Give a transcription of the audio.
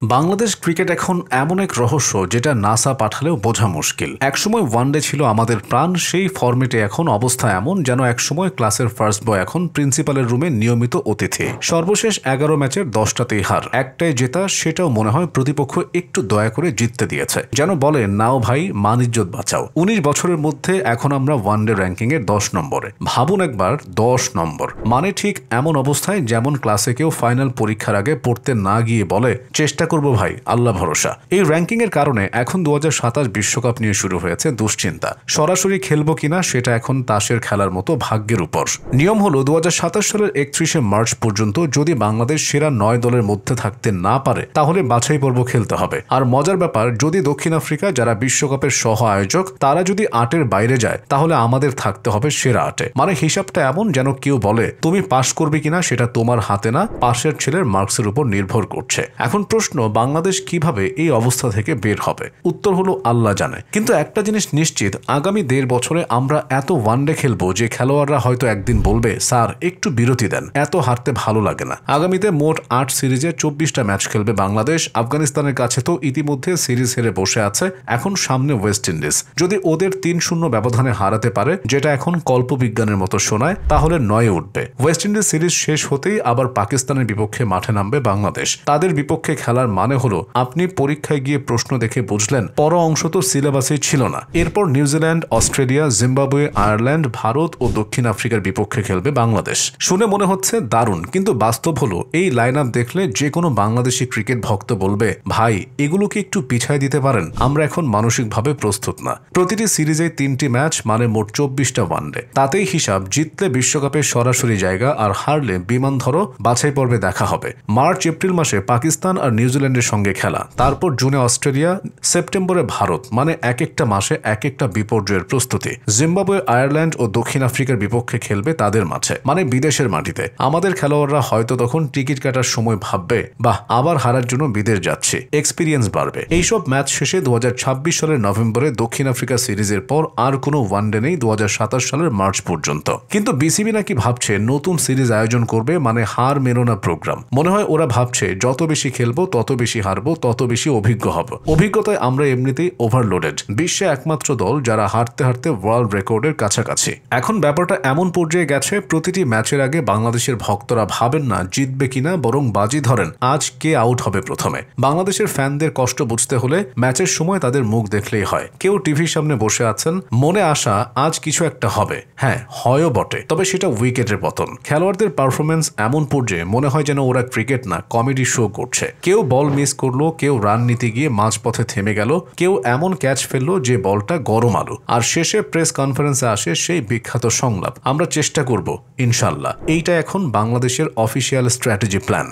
Bangladesh cricket এখন এমন এক রহস্য যেটা নাসা পাঠালেও বোঝা মুশকিল। একসময় ওয়ানডে ছিল আমাদের প্রাণ, সেই ফরম্যাটে এখন অবস্থা এমন যেন একসময় ক্লাসের ফার্স্ট বয় এখন প্রিন্সিপালের রুমে নিয়মিত অতিথি। সর্বশেষ ১১ ম্যাচের ১০টাতেই হার, একটাই জেতা, সেটাও মনে হয় প্রতিপক্ষ একটু দয়া করে জিততে দিয়েছে, যেন বলে নাও ভাই মান ইজ্জত বাঁচাও। ১৯ বছরের মধ্যে এখন আমরা ওয়ানডে র্যাঙ্কিং এর ১০ নম্বরে। ভাবুন একবার, ১০ নম্বর মানে ঠিক এমন অবস্থায় যেমন ক্লাসে কেউ ফাইনাল পরীক্ষার আগে পড়তে না গিয়ে বলে চেষ্টা করবো ভাই, আল্লাহ ভরসা। এই র্যাঙ্কিং এর কারণে এখন ২০২৭ বিশ্বকাপ নিয়ে শুরু হয়েছে দুশ্চিন্তা। সরাসরি খেলবো কিনা সেটা এখন তাসের খেলার মতো ভাগ্যের উপর। নিয়ম হলো ২০২৭ সালের ৩১শে মার্চ পর্যন্ত যদি বাংলাদেশ সেরা ৯ দলের মধ্যে থাকতে না পারে তাহলে বাছাই পর্ব খেলতে হবে। আর মজার ব্যাপার, যদি দক্ষিণ আফ্রিকা, যারা বিশ্বকাপের সহ আয়োজক, তারা যদি ৮-এর বাইরে যায় তাহলে আমাদের থাকতে হবে সেরা ৮-এ। মানে হিসাবটা এমন যেন কেউ বলে তুমি পাশ করবে কিনা সেটা তোমার হাতে না, পাশের ছেলের মার্কসের উপর নির্ভর করছে। এখন প্রশ্ন, বাংলাদেশ কিভাবে এই অবস্থা থেকে বের হবে? উত্তর হলো আল্লাহ জানে। কিন্তু একটা জিনিস নিশ্চিত, আগামী ১.৫ বছরে আমরা এত ওয়ানডে খেলবো যে খেলোয়াড়রা হয়তো একদিন বলবে স্যার একটু বিরতি দেন, এত হারতে ভালো লাগে না। আগামীতে মোট ৮ সিরিজে ২৪টা ম্যাচ খেলবে বাংলাদেশ। আফগানিস্তানের কাছে তো ইতিমধ্যে সিরিজ হেরে বসে আছে, এখন সামনে ওয়েস্ট ইন্ডিজ। যদি ওদের ৩-০ ব্যবধানে হারাতে পারে, যেটা এখন কল্পবিজ্ঞানের মতো শোনায়, তাহলে ৯-এ উঠবে। ওয়েস্ট ইন্ডিজ সিরিজ শেষ হতেই আবার পাকিস্তানের বিপক্ষে মাঠে নামবে বাংলাদেশ। তাদের বিপক্ষে খেলার মানে হলো আপনি পরীক্ষায় গিয়ে প্রশ্ন দেখে বুঝলেন পর অংশ তো সিলেবাসে ছিল না। এরপর New Zealand, Australia, Zimbabwe, Ireland, Bharat ও দক্ষিণ আফ্রিকার বিপক্ষে খেলবে বাংলাদেশ। শুনে মনে হচ্ছে দারুণ, কিন্তু বাস্তব হলো এই লাইন আপ দেখলে যে কোনো বাংলাদেশি ক্রিকেট ভক্ত বলবে ভাই এগুলোকে একটু পিছায় দিতে পারেন, আমরা এখন মানসিকভাবে প্রস্তুত না। প্রতিটি সিরিজে ৩টি ম্যাচ মানে মোট ২৪টা ওয়ানডে। তাতেই হিসাব, জিতলে বিশ্বকাপের সরাসরি জায়গা, আর হারলে বিমান ধরো বাছাই পর্বে দেখা হবে। মার্চ এপ্রিল মাসে পাকিস্তান আর নিউজিল্যান্ডের সঙ্গে খেলা, তারপর জুনে অস্ট্রেলিয়া, সেপ্টেম্বরে ভারত। মানে এক একটা মাসে এক একটা বিপর্যয়ের প্রস্তুতি। জিম্বাবুয়ে, আয়ারল্যান্ড ও দক্ষিণ আফ্রিকার বিপক্ষে খেলবে তাদের মাঝে, মানে বিদেশের মাটিতে। আমাদের খেলোয়াড়রা হয়তো তখন টিকিট কাটার সময় ভাববে বাহ, আবার হারার জন্য বিদেশ যাচ্ছে, এক্সপিরিয়েন্স বাড়বে। এইসব ম্যাচ শেষে ২০২৬ সালের নভেম্বরে দক্ষিণ আফ্রিকা সিরিজের পর আর কোনো ওয়ানডে নেই ২০২৭ সালের মার্চ পর্যন্ত। কিন্তু বিসিবি নাকি ভাবছে নতুন সিরিজ আয়োজন করবে, মানে হার মেনো না প্রোগ্রাম। মনে হয় ওরা ভাবছে যত বেশি খেলবো তত বেশি হারবো, তত বেশি অভিজ্ঞ হব। অভিজ্ঞতায় আমরা এমনিতেই ওভারলোডেড, বিশ্বে একমাত্র দল যারা হারতে হারতে ওয়ার্ল্ড রেকর্ডের কাছাকাছি। এখন ব্যাপারটা এমন পর্যায়ে গেছে, প্রতিটি ম্যাচের আগে বাংলাদেশের ভক্তরা ভাবেন না জিতবে কিনা, বরং বাজি ধরেন আজ কে আউট হবে প্রথমে। বাংলাদেশের ফ্যানদের কষ্ট বুঝতে হলে ম্যাচের সময় তাদের মুখ দেখলেই হয়। কেউ টিভির সামনে বসে আছেন, মনে আশা আজ কিছু একটা হবে। হ্যাঁ, হয়ও বটে, তবে সেটা উইকেটের পতন। খেলোয়াড়দের পারফরমেন্স এমন পর্যায়ে মনে হয় যেন ওরা ক্রিকেট না, কমেডি শো করছে। কেউ বল মিস করলো, কেউ রান নিতে গিয়ে মাঝপথে থেমে গেল, কেউ এমন ক্যাচ ফেললো যে বলটা গরম আলু। আর শেষে প্রেস কনফারেন্সে আসে সেই বিখ্যাত সংলাপ, আমরা চেষ্টা করব ইনশাল্লাহ। এইটা এখন বাংলাদেশের অফিসিয়াল স্ট্র্যাটেজি প্ল্যান।